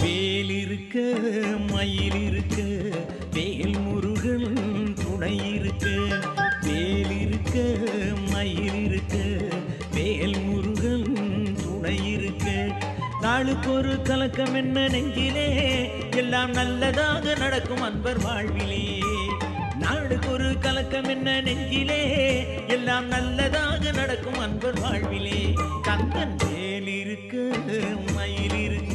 வேல் இருக்க மயில் இருக்க வேல் முருகன் துணை இருக்க. வேல் இருக்க மயில் இருக்க வேல் முருகன் துணை இருக்க. நாளுக்கு ஒரு கலக்கம் என்ன நெஞ்சிலே, எல்லாம் நல்லதாக நடக்கும் அன்பர் வாழ்விலே. நாளுக்கு ஒரு கலக்கம் என்ன நெஞ்சிலே, எல்லாம் நல்லதாக நடக்கும் அன்பர் வாழ்விலே. கந்தன் வேல் இருக்க மயில் இருக்க